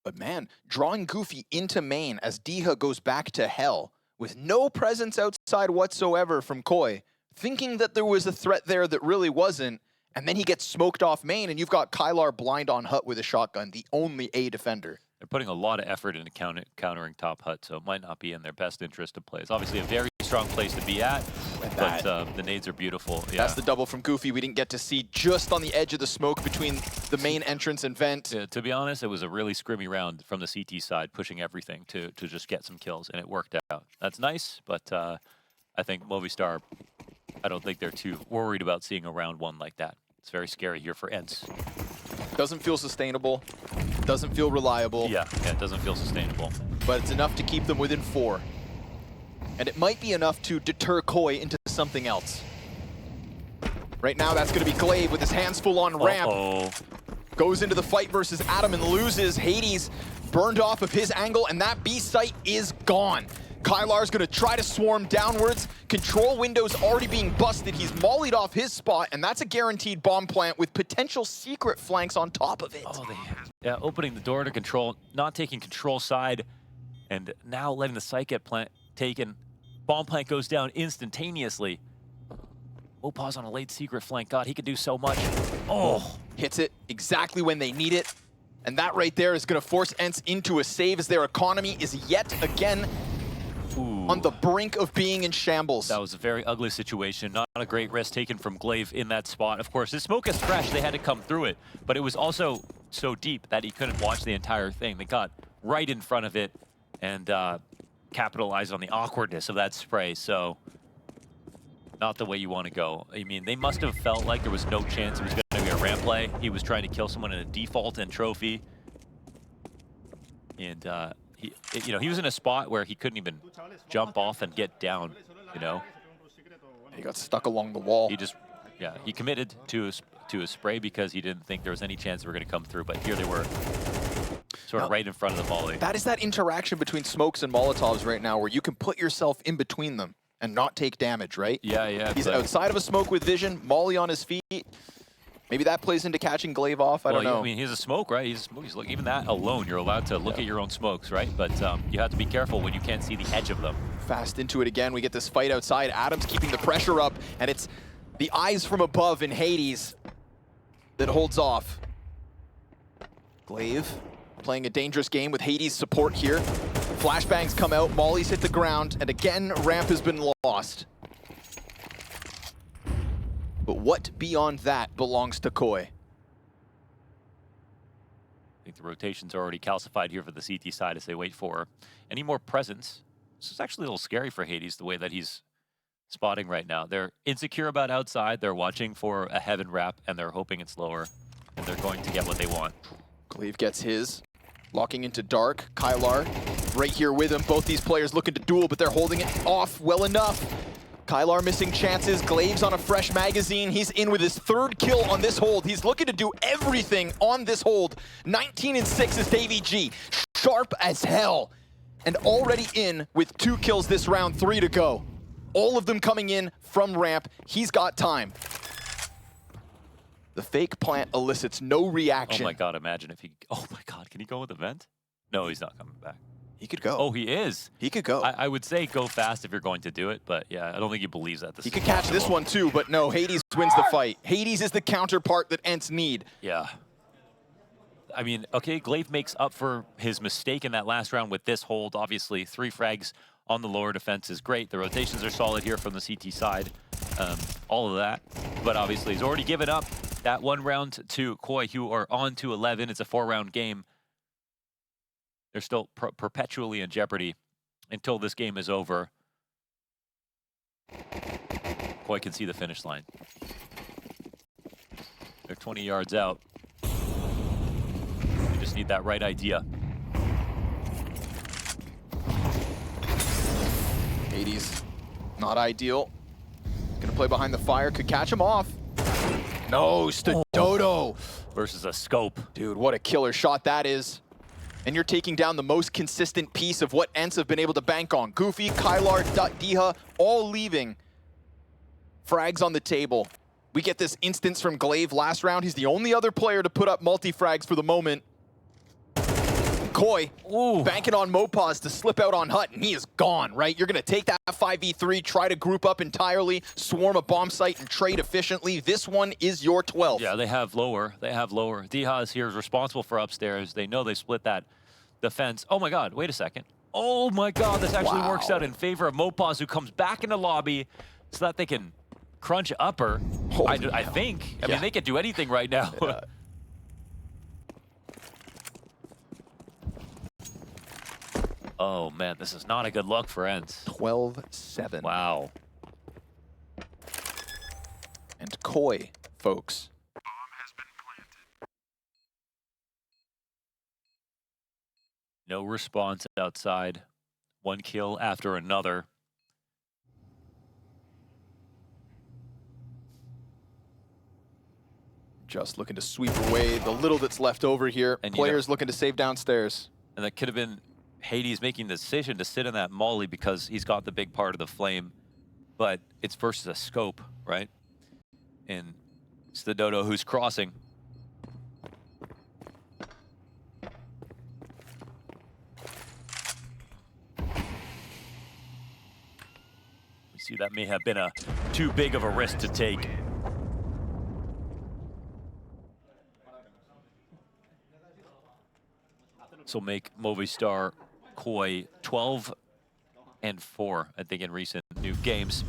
but man, drawing Goofy into main as Diha goes back to hell with no presence outside whatsoever from Koi, thinking that there was a threat there that really wasn't, and then he gets smoked off main, and you've got Kylar blind on hut with a shotgun, the only A defender. they're putting a lot of effort into countering top hut, so it might not be in their best interest to play. It's obviously a very strong place to be at, but the nades are beautiful. Yeah. That's the double from Goofy we didn't get to see just on the edge of the smoke between the main entrance and vent. Yeah, to be honest, it was a really scrimmy round from the CT side, pushing everything to just get some kills, and it worked out. That's nice, but I think Movistar, I don't think they're too worried about seeing a round one like that. It's very scary here for ENCE. Doesn't feel sustainable, doesn't feel reliable. Yeah, it doesn't feel sustainable. But it's enough to keep them within 4. And it might be enough to deter Koi into something else. Right now, that's going to be Glaive with his hands full on ramp. Goes into the fight versus Adam and loses. Hades burned off of his angle, and that B site is gone. Kylar's going to try to swarm downwards. Control window's already being busted. He's mollied off his spot, and that's a guaranteed bomb plant with potential secret flanks on top of it. Oh, yeah, opening the door to control, not taking control side, and now letting the site get taken. Bomb plant goes down instantaneously. Oh, pause on a late secret flank. God, he could do so much. Oh, hits it exactly when they need it. And that right there is going to force ENCE into a save as their economy is yet again on the brink of being in shambles. That was a very ugly situation. Not a great risk taken from Glaive in that spot. Of course, the smoke is fresh. They had to come through it, but it was also so deep that he couldn't watch the entire thing. They got right in front of it and capitalized on the awkwardness of that spray. So not the way you want to go. I mean, they must have felt like there was no chance it was going to be a ramp play. He was trying to kill someone in a default and trophy. And he was in a spot where he couldn't even jump off and get down, you know? He got stuck along the wall. He just, he committed to a spray because he didn't think there was any chance they were going to come through. But here they were, sort of right in front of the volley. That is that interaction between smokes and Molotovs right now where you can put yourself in between them and not take damage, right? Yeah. He's outside of a smoke with vision, Molly on his feet. Maybe that plays into catching Glaive off. I don't know. I mean, he's a smoke, right? He's like, even that alone, you're allowed to look at your own smokes, right? But you have to be careful when you can't see the edge of them. Fast into it again. We get this fight outside. Adams keeping the pressure up, and it's the eyes from above in Hades that holds off. Glaive playing a dangerous game with Hades' support here. Flashbangs come out, Molly's hit the ground, and again, ramp has been lost. But what beyond that belongs to Koi? I think the rotations are already calcified here for the CT side as they wait for any more presence. This is actually a little scary for Hades, the way that he's spotting right now. They're insecure about outside, they're watching for a heaven wrap, and they're hoping it's lower, and they're going to get what they want. Glaive gets his. Locking into Dark. Kylar right here with him. Both these players looking to duel, but they're holding it off well enough. Kylar missing chances. Glaive's on a fresh magazine. He's in with his third kill on this hold. He's looking to do everything on this hold. 19-6 is Davey G. Sharp as hell. And already in with 2 kills this round, 3 to go. All of them coming in from ramp. He's got time. The fake plant elicits no reaction. Oh my god, imagine if he... Oh my god, can he go with the vent? No, he's not coming back. He could go. Oh, he is. He could go. I would say go fast if you're going to do it, but yeah, I don't think he believes that. He could catch this one too, but no, Hades wins the fight. Hades is the counterpart that ENCE need. Yeah. I mean, okay, Glaive makes up for his mistake in that last round with this hold. Obviously, 3 frags on the lower defense is great. The rotations are solid here from the CT side. All of that. But obviously, he's already given up that 1 round to Koi, who are on to 11. It's a 4-round game. They're still perpetually in jeopardy until this game is over. Koi can see the finish line. They're 20 yards out. You just need that right idea. Hades, not ideal. Gonna play behind the fire, could catch him off. No, stadodo. Versus a scope. Dude, what a killer shot that is. And you're taking down the most consistent piece of what ENCE have been able to bank on. Goofy, Kylar, Diha, all leaving. Frags on the table. We get this instance from Glaive last round. He's the only other player to put up multi-frags for the moment. Koi, banking on Mopaz to slip out on Hut, and he is gone, right? You're gonna take that 5v3, try to group up entirely, swarm a bomb site, and trade efficiently. This one is your 12. Yeah, they have lower. Diha is here is responsible for upstairs. They know they split that defense. Oh my god, wait a second. Oh my god, this actually works out in favor of Mopaz, who comes back in the lobby so that they can crunch upper. I think. I mean, they can do anything right now. Yeah. Oh man, this is not a good look for ENCE. 12-7. Wow. And Koi, folks. Bomb has been planted. No response outside. 1 kill after another. Just looking to sweep away the little that's left over here. And Players looking to save downstairs. And that could have been Hades making the decision to sit in that molly because he's got the big part of the flame. But it's versus a scope, right? And stadodo who's crossing. We see that may have been a too big of a risk to take. This will make Movistar Koi 12 and 4, I think, in recent Nuke games.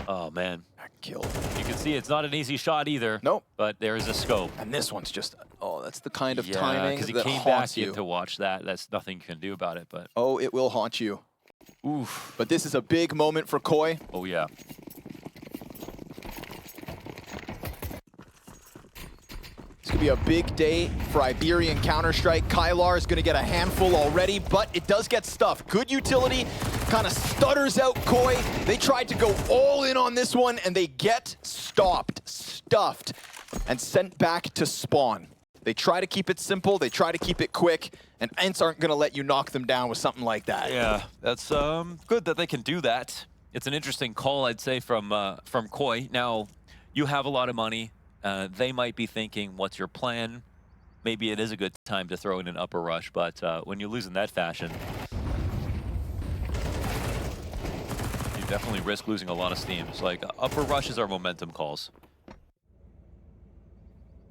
Oh, man. That kill. You can see it's not an easy shot either. Nope. But there is a scope. And this one's just, oh, that's the kind of Yeah, timing because he that came haunts back you. in to watch that. That's nothing you can do about it, but... Oh, it will haunt you. Oof. But this is a big moment for Koi. Oh, yeah. It's going to be a big day for Iberian Counter-Strike. Kylar is going to get a handful already, but it does get stuffed. Good utility, kind of stutters out Koi. They tried to go all in on this one, and they get stopped, stuffed, and sent back to spawn. They try to keep it simple, they try to keep it quick, and ENCE aren't going to let you knock them down with something like that. Yeah, that's good that they can do that. It's an interesting call, I'd say, from Koi. Now, you have a lot of money. They might be thinking, what's your plan? Maybe it is a good time to throw in an upper rush, but when you lose in that fashion, you definitely risk losing a lot of steam. It's like upper rushes are momentum calls.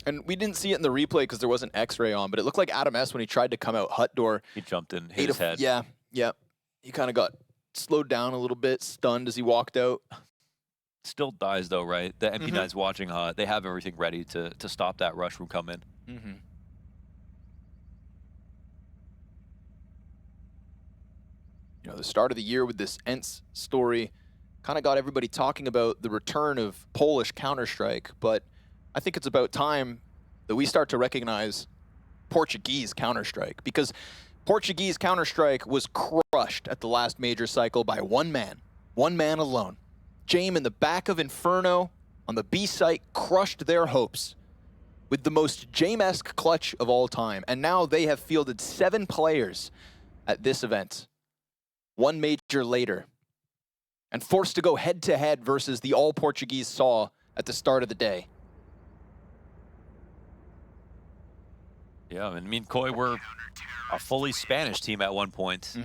And we didn't see it in the replay because there wasn't X-ray on, but it looked like Adam S when he tried to come out hut door. He jumped in, hit his head. Yeah. He kind of got slowed down a little bit, stunned as he walked out. Still dies though, right? The MP9's watching hut. They have everything ready to stop that rush from coming. You know, the start of the year with this ENCE story kind of got everybody talking about the return of Polish Counter-Strike, but I think it's about time that we start to recognize Portuguese Counter-Strike, because Portuguese Counter-Strike was crushed at the last major cycle by one man alone. Jame in the back of Inferno on the B site crushed their hopes with the most Jame-esque clutch of all time, and now they have fielded 7 players at this event, one major later, and forced to go head-to-head versus the all-Portuguese SAW at the start of the day. Yeah, I mean, Koi were a fully Spanish team at one point.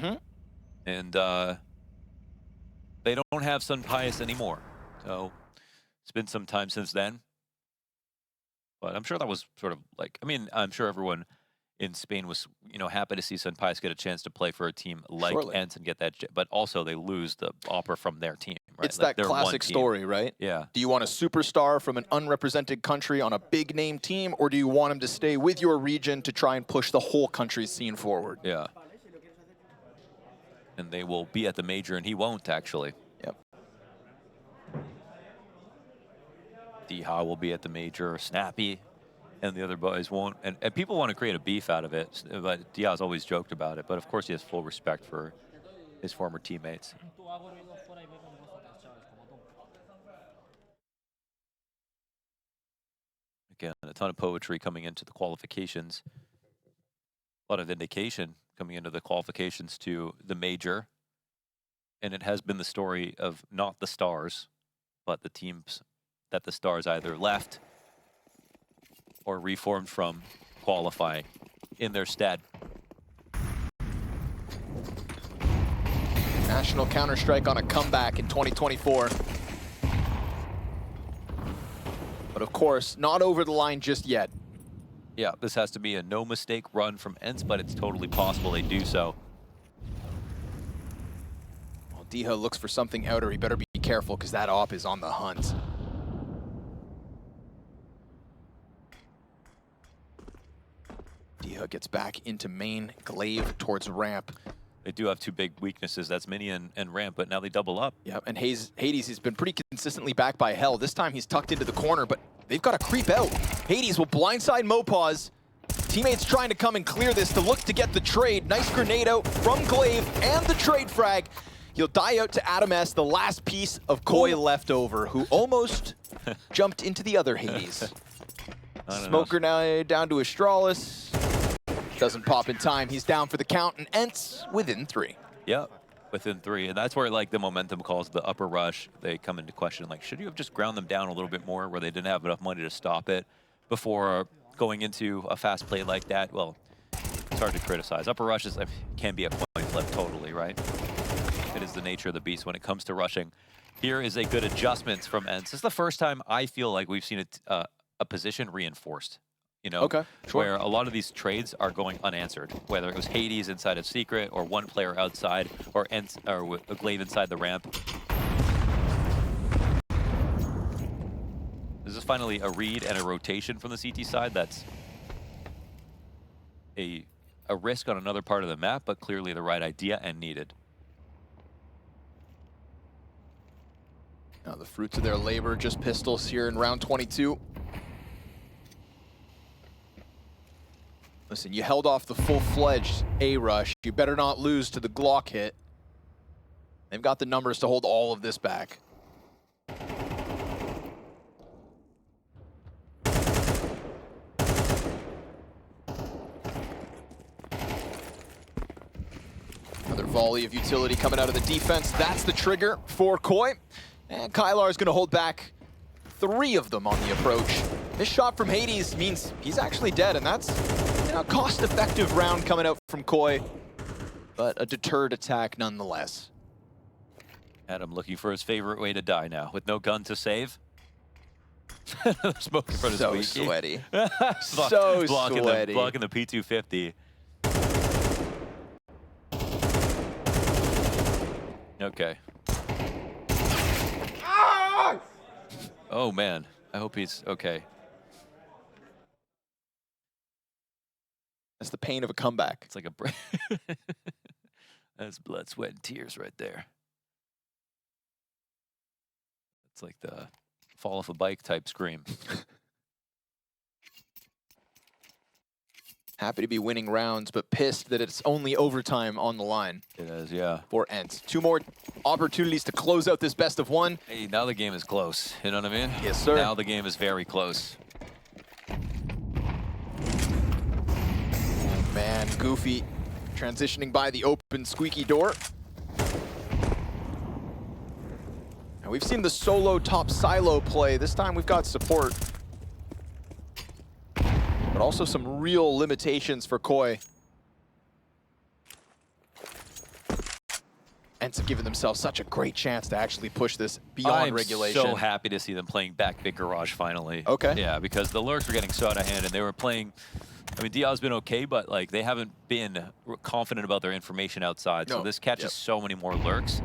And they don't have Sun Pius anymore. So it's been some time since then. But I'm sure that was sort of like, I mean, I'm sure everyone in Spain was, you know, happy to see Sun Pius get a chance to play for a team like ENCE and get that, but also they lose the offer from their team. Right? It's like that classic story, right? Yeah. Do you want a superstar from an unrepresented country on a big name team, or do you want him to stay with your region to try and push the whole country's scene forward? Yeah. And they will be at the major, and he won't, actually. Yep. Diha will be at the major, Snappy, and the other boys won't. And people want to create a beef out of it, but Diha's always joked about it. But of course, he has full respect for his former teammates. Again, a ton of poetry coming into the qualifications. A lot of indication coming into the qualifications to the major. And it has been the story of not the stars, but the teams that the stars either left or reformed from qualifying in their stead. National Counter-Strike on a comeback in 2024. But of course, not over the line just yet. Yeah, this has to be a no-mistake run from ENCE, but it's totally possible they do so. Well, Diha looks for something outer. He better be careful, because that op is on the hunt. Diha gets back into main, Glaive towards ramp. They do have 2 big weaknesses. That's Mini and ramp, but now they double up. Yeah, and Hades has been pretty consistently backed by Hell. This time he's tucked into the corner, but they've got to creep out. Hades will blindside Mopaz. Teammates trying to come and clear this to look to get the trade. Nice grenade out from Glaive and the trade frag. He'll die out to Adam S, the last piece of Koi left over, who almost jumped into the other Hades. Smoker now down to Astralis. Doesn't pop in time. He's down for the count, and ENCE within 3. Yep, within 3. And that's where, like, the momentum calls, the upper rush, they come into question. Like, should you have just ground them down a little bit more where they didn't have enough money to stop it before going into a fast play like that? Well, it's hard to criticize. Upper rushes can be a coin flip totally, right? It is the nature of the beast when it comes to rushing. Here is a good adjustment from ENCE. This is the first time I feel like we've seen a position reinforced. you know, Okay, sure. where a lot of these trades are going unanswered, whether it was Hades inside of Secret or one player outside or a Glaive inside the ramp. This is finally a read and a rotation from the CT side. That's a risk on another part of the map, but clearly the right idea and needed. Now the fruits of their labor, just pistols here in round 22. Listen, you held off the full-fledged A-rush. You better not lose to the Glock hit. They've got the numbers to hold all of this back. Another volley of utility coming out of the defense. That's the trigger for Koi. And Kylar is going to hold back 3 of them on the approach. This shot from Hades means he's actually dead, and that's a cost-effective round coming out from Koi, but a deterred attack nonetheless. Adam looking for his favorite way to die now, with no gun to save. Smoking for the So squeaky. sweaty. So blocking sweaty. Blocking the P250. Okay. Oh man, I hope he's okay. That's the pain of a comeback. It's like a that's blood, sweat, and tears right there. It's like the fall off a bike type scream. Happy to be winning rounds, but pissed that it's only overtime on the line It is, yeah. for ENCE. 2 more opportunities to close out this best of 1. Hey, now the game is close. You know what I mean? Yes, sir. Now the game is very close. Man, Goofy transitioning by the open squeaky door. And we've seen the solo top silo play. This time we've got support. But also some real limitations for Koi. ENCE have given themselves such a great chance to actually push this beyond regulation. I'm so happy to see them playing back big garage finally. Okay. Yeah, because the lurks were getting so out of hand, and they were playing. I mean, Dia's been okay, but like they haven't been confident about their information outside. No. So this catches so many more lurks.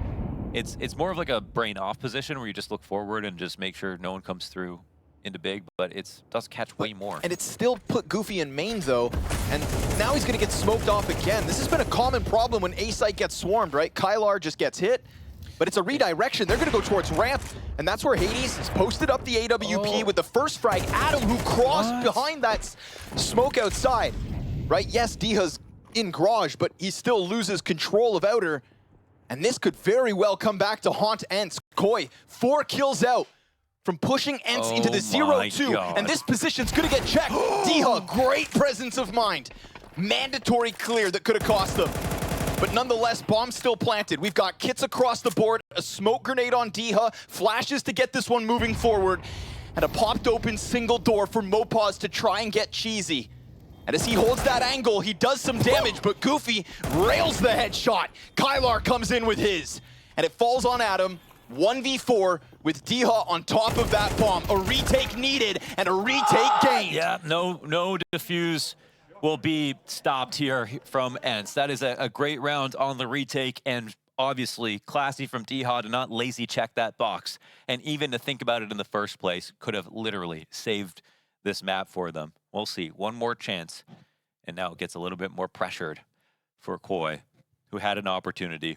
It's more of like a brain off position where you just look forward and just make sure no one comes through into big, but it does catch way more. And it's still put Goofy in main though, and now he's gonna get smoked off again. This has been a common problem when A site gets swarmed, right? Kylar just gets hit, but it's a redirection. They're gonna go towards ramp, and that's where Hades has posted up the AWP with the first frag. Adam, who crossed behind that smoke outside, right? Yes, Diha's in garage, but he still loses control of outer, and this could very well come back to haunt ENCE. Koi, 4 kills out from pushing ENCE into the 0-2, and this position's gonna get checked. Diha, great presence of mind. Mandatory clear that could have cost them. But nonetheless, bomb still planted. We've got kits across the board, a smoke grenade on Diha, flashes to get this one moving forward, and a popped open single door for Mopaz to try and get cheesy. And as he holds that angle, he does some damage, but Goofy rails the headshot. Kylar comes in with his, and it falls on Adam. 1v4 with Diha on top of that bomb. A retake needed and a retake gained. Yeah, no defuse will be stopped here from ENCE. That is a great round on the retake, and obviously classy from Diha to not lazy check that box. And even to think about it in the first place could have literally saved this map for them. We'll see. One more chance, and now it gets a little bit more pressured for Koi, who had an opportunity.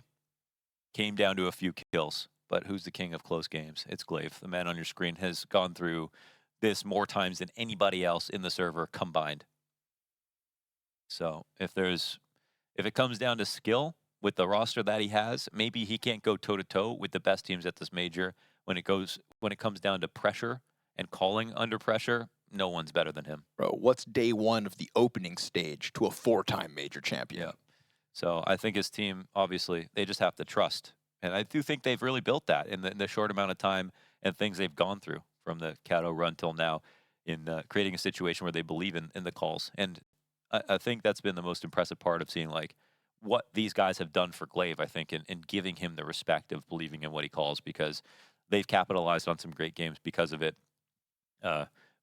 Came down to a few kills. But who's the king of close games? It's Glaive. The man on your screen has gone through this more times than anybody else in the server combined. So if it comes down to skill with the roster that he has, maybe he can't go toe-to-toe with the best teams at this major. When it comes down to pressure and calling under pressure, no one's better than him. Bro, what's day 1 of the opening stage to a 4-time major champion? Yeah. So I think his team, obviously, they just have to trust. And I do think they've really built that in the short amount of time and things they've gone through from the Cato run till now in creating a situation where they believe in the calls. And I think that's been the most impressive part of seeing like what these guys have done for Glaive, I think, in giving him the respect of believing in what he calls, because they've capitalized on some great games because of it.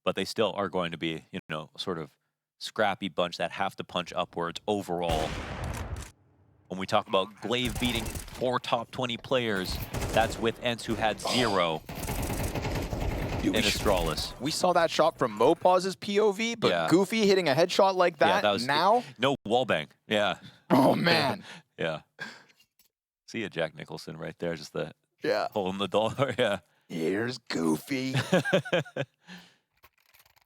but they still are going to be, you know, sort of scrappy bunch that have to punch upwards overall. When we talk about Glaive beating 4 top 20 players, that's with ENCE, who had 0 in Astralis. We saw that shot from Mopaz's POV, but Yeah. Goofy hitting a headshot like that, that was now? no wallbang. Yeah. Oh, man. Yeah. See ya, Jack Nicholson right there, just the Yeah. hole in the door. Yeah. Here's Goofy.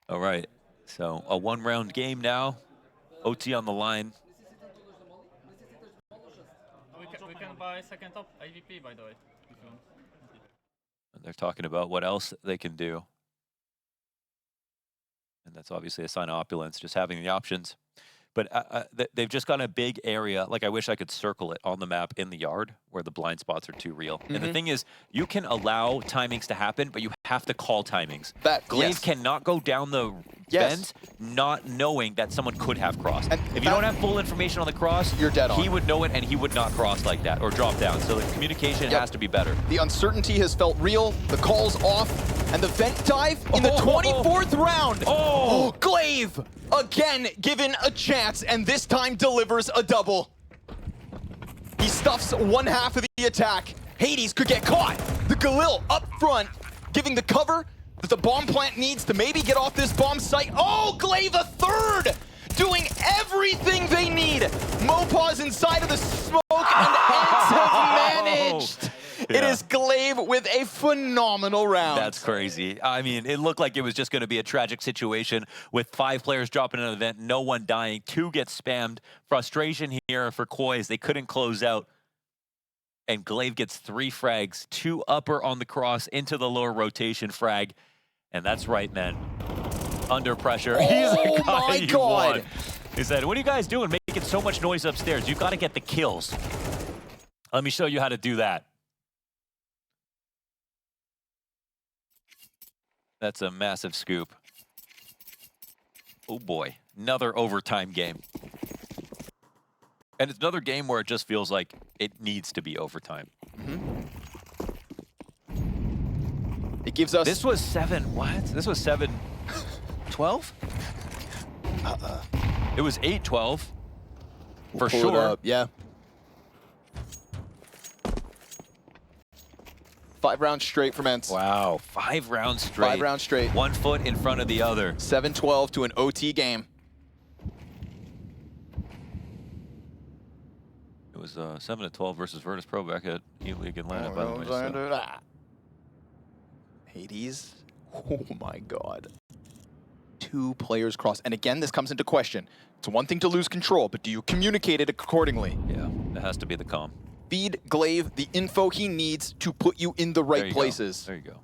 All right. So a 1-round game now. OT on the line. We can buy second top IVP, by the way. If you want. And they're talking about what else they can do. And that's obviously a sign of opulence, just having the options. But they've just got a big area. Like, I wish I could circle it on the map in the yard where the blind spots are too real. And the thing is, you can allow timings to happen, but you have to call timings. Glaive cannot go down the bends not knowing that someone could have crossed. And if you don't have full information on the cross, you're dead on. He would know it, and he would not cross like that or drop down. So the communication has to be better. The uncertainty has felt real. The call's off. And the vent dive in the 24th round. Oh, Glaive again given a chance, and this time delivers a double. He stuffs one half of the attack. Hades could get caught. The Galil up front, giving the cover that the bomb plant needs to maybe get off this bomb site. Oh, Glaive a third, doing everything they need. Mopaz inside of the smoke, and ENCE have managed. It is Glaive with a phenomenal round. That's crazy. I mean, it looked like it was just going to be a tragic situation with 5 players dropping an event, no one dying, 2 get spammed. Frustration here for Koi as they couldn't close out. And Glaive gets 3 frags, 2 upper on the cross into the lower rotation frag. And that's right, man. Under pressure. Oh my God. He said, what are you guys doing? Making so much noise upstairs. You've got to get the kills. Let me show you how to do that. That's a massive scoop. Oh boy, another overtime game. And it's another game where it just feels like it needs to be overtime. It gives us... This was 7, what? This was 7-12? It was 8-12, for sure. Yeah. 5 rounds straight from ENCE. Wow, 5 rounds straight. 5 rounds straight. 1 foot in front of the other. 7-12 to an OT game. It was 7-12 versus Virtus Pro back at E-League Atlanta, by the way. So. Hades. Oh my God. 2 players cross. And again, this comes into question. It's one thing to lose control, but do you communicate it accordingly? Yeah, that has to be the calm. Feed Glaive the info he needs to put you in the right places. There you go.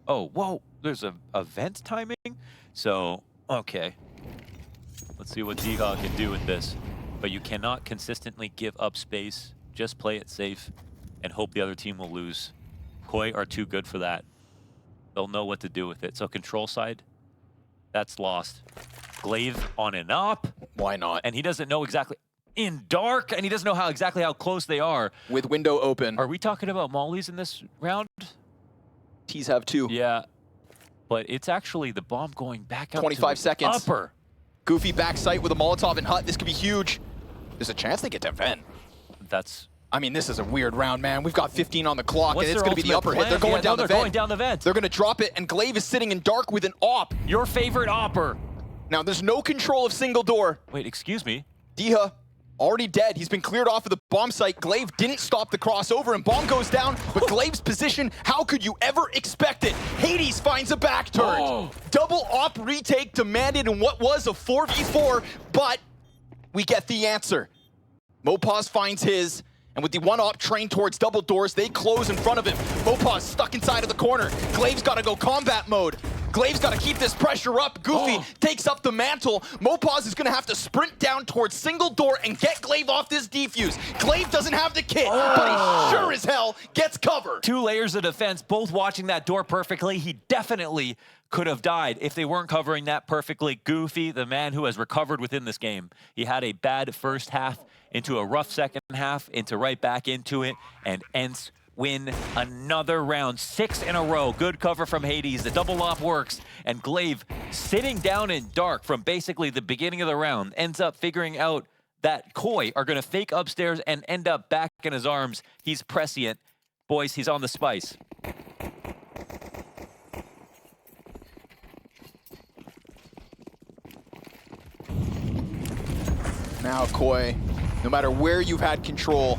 Oh, whoa, there's a event timing? So, okay. Let's see what Diha can do with this. But you cannot consistently give up space. Just play it safe and hope the other team will lose. Koi are too good for that. They'll know what to do with it. So control side, that's lost. Glaive on an up. Why not? And he doesn't know exactly. In dark, and he doesn't know exactly how close they are. With window open. Are we talking about mollies in this round? T's have 2. Yeah, but it's actually the bomb going back up 25 to seconds. Upper. Goofy back sight with a Molotov and Hut. This could be huge. There's a chance they get to vent. That's... I mean, this is a weird round, man. We've got 15 on the clock, and it's going to be the upper plan? hit. They're going down the vent. They're going down the vent. They're going to drop it, and Glaive is sitting in dark with an AWP. Your favorite opper. Now, there's no control of single door. Wait, excuse me. Diha, already dead. He's been cleared off of the bomb site. Glaive didn't stop the crossover, and bomb goes down. But Glaive's position, how could you ever expect it? Hades finds a back turn. Oh. Double AWP retake demanded in what was a 4v4, but we get the answer. Mopaz finds his, and with the one AWP trained towards double doors, they close in front of him. Mopaz stuck inside of the corner. Glaive's got to go combat mode. Glaive's got to keep this pressure up. Goofy takes up the mantle. Mopaz is going to have to sprint down towards single door and get Glaive off this defuse. Glaive doesn't have the kit, but he sure as hell gets cover. 2 layers of defense, both watching that door perfectly. He definitely could have died if they weren't covering that perfectly. Goofy, the man who has recovered within this game. He had a bad first half into a rough second half, into right back into it, and ENCE win another round. 6 in a row. Good cover from Hades. The double op works. And Glaive, sitting down in dark from basically the beginning of the round, ends up figuring out that Koi are going to fake upstairs and end up back in his arms. He's prescient. Boys, he's on the spice. Now, Koi, no matter where you've had control,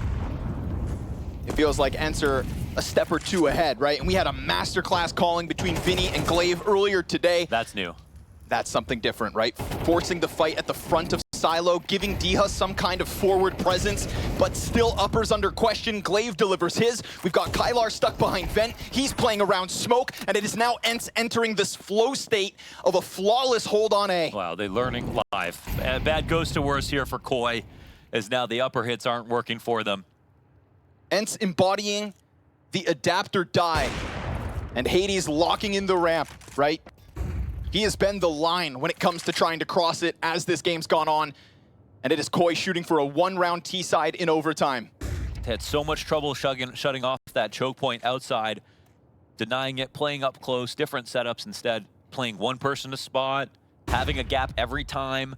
it feels like ENCE are a step or two ahead, right? And we had a masterclass calling between Vinny and Glaive earlier today. That's new. That's something different, right? Forcing the fight at the front of Silo, giving Diha some kind of forward presence, but still uppers under question. Glaive delivers his. We've got Kylar stuck behind Vent. He's playing around smoke, and it is now ENCE entering this flow state of a flawless hold on A. Wow, they're learning live. Bad goes to worse here for Koi, as now the upper hits aren't working for them. ENCE embodying the adapt or die, and Hades locking in the ramp, right? He has been the line when it comes to trying to cross it as this game's gone on, and it is Koi shooting for a one-round T-side in overtime. They had so much trouble shutting off that choke point outside, denying it, playing up close, different setups instead, playing one person to spot, having a gap every time.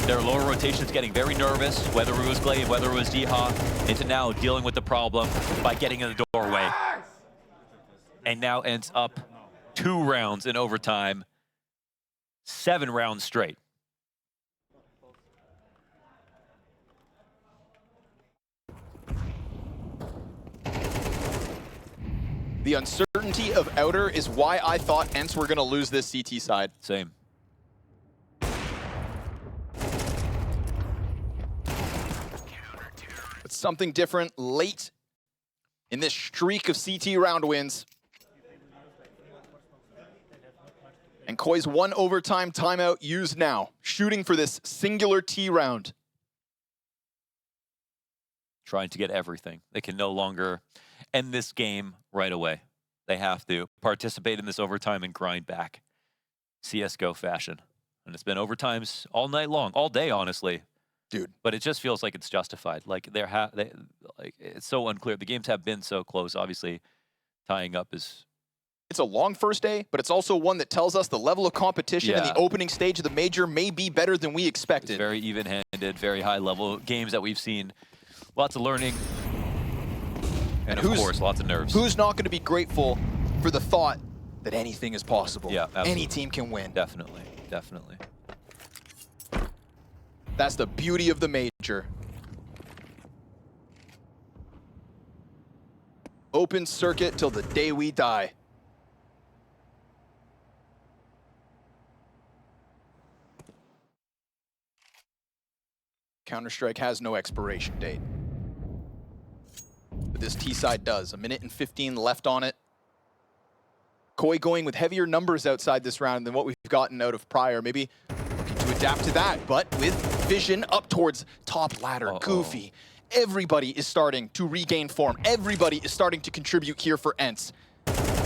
Their lower rotation's getting very nervous, whether it was Glaive, whether it was Diha, into now dealing with the problem by getting in the doorway. And now ends up 2 rounds in overtime, 7 rounds straight. The uncertainty of Outer is why I thought ENCE were gonna lose this CT side. Same. But something different late in this streak of CT round wins. And Koi's one overtime timeout used now, shooting for this singular T round. Trying to get everything. They can no longer end this game right away. They have to participate in this overtime and grind back. CSGO fashion. And it's been overtimes all night long, all day, honestly. Dude. But it just feels like it's justified. Like like it's so unclear. The games have been so close. Obviously, tying up is... It's a long first day, but it's also one that tells us the level of competition in the opening stage of the major may be better than we expected. It's very even-handed, very high-level games that we've seen. Lots of learning. And of course, lots of nerves. Who's not going to be grateful for the thought that anything is possible? Yeah, absolutely. Any team can win. Definitely, definitely. That's the beauty of the major. Open circuit till the day we die. Counter-Strike has no expiration date. But this T-side does. 1 minute and 15 left on it. Koi going with heavier numbers outside this round than what we've gotten out of prior. Maybe looking to adapt to that, but with vision up towards top ladder. Goofy. Everybody is starting to regain form. Everybody is starting to contribute here for ENCE.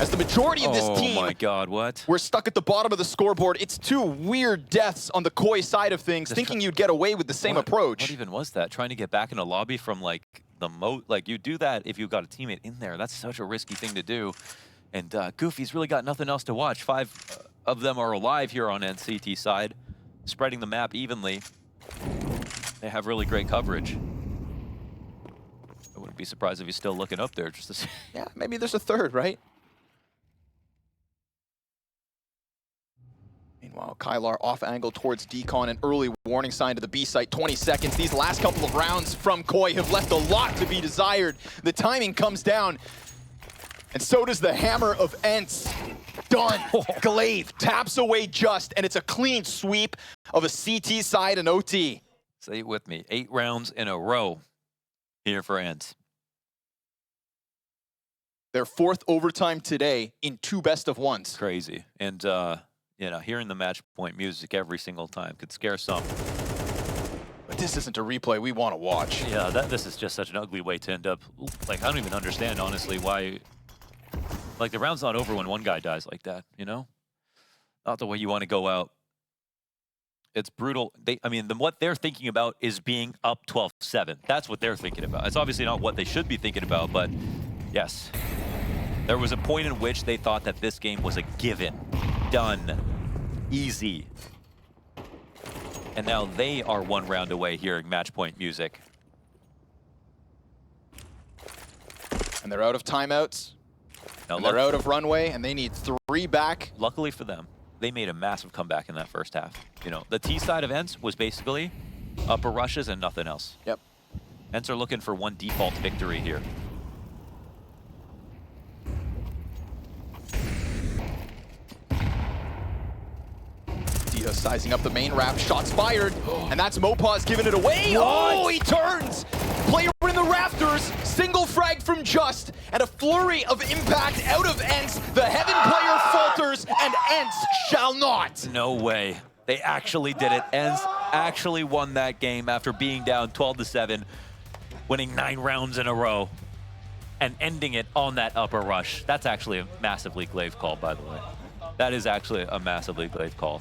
As the majority of this team, oh my God, what? We're stuck at the bottom of the scoreboard. It's 2 weird deaths on the Koi side of things, thinking you'd get away with the same approach. What even was that? Trying to get back in a lobby from like the like you do that if you've got a teammate in there. That's such a risky thing to do. And Goofy's really got nothing else to watch. 5 of them are alive here on NCT side, spreading the map evenly. They have really great coverage. I wouldn't be surprised if he's still looking up there just to see. Yeah, maybe there's a third, right? Meanwhile, Kylar off angle towards Decon, an early warning sign to the B site, 20 seconds. These last couple of rounds from Koi have left a lot to be desired. The timing comes down, and so does the hammer of ENCE. Done. Glaive taps away just, and it's a clean sweep of a CT side and OT. Say it with me, 8 rounds in a row here for ENCE. Their 4th overtime today in 2 best-of-1s. Crazy. And, you know, hearing the match point music every single time could scare some. But this isn't a replay we want to watch. Yeah, this is just such an ugly way to end up. Like, I don't even understand, honestly, why... Like, the round's not over when one guy dies like that, you know? Not the way you want to go out. It's brutal. I mean, what they're thinking about is being up 12-7. That's what they're thinking about. It's obviously not what they should be thinking about, but Yes. There was a point in which they thought that this game was a given. Done. Easy. And now they are one round away hearing match point music. And they're out of timeouts. Now, And they're out of runway, and they need 3 back. luckily for them, they made a massive comeback in that first half. You know, the T side of ENCE was basically upper rushes and nothing else. Yep. ENCE are looking for one default victory here. Dio sizing up the main wrap, shots fired, and that's Mopaz giving it away. Oh, he turns! Player in the rafters, single frag from Just, and a flurry of impact out of ENCE. The Heaven player falters, and ENCE shall not. No way. They actually did it. ENCE actually won that game after being down 12-7, winning 9 rounds in a row, and ending it on that upper rush. That's actually a massively glaive call, by the way. That is actually a massively glaive call.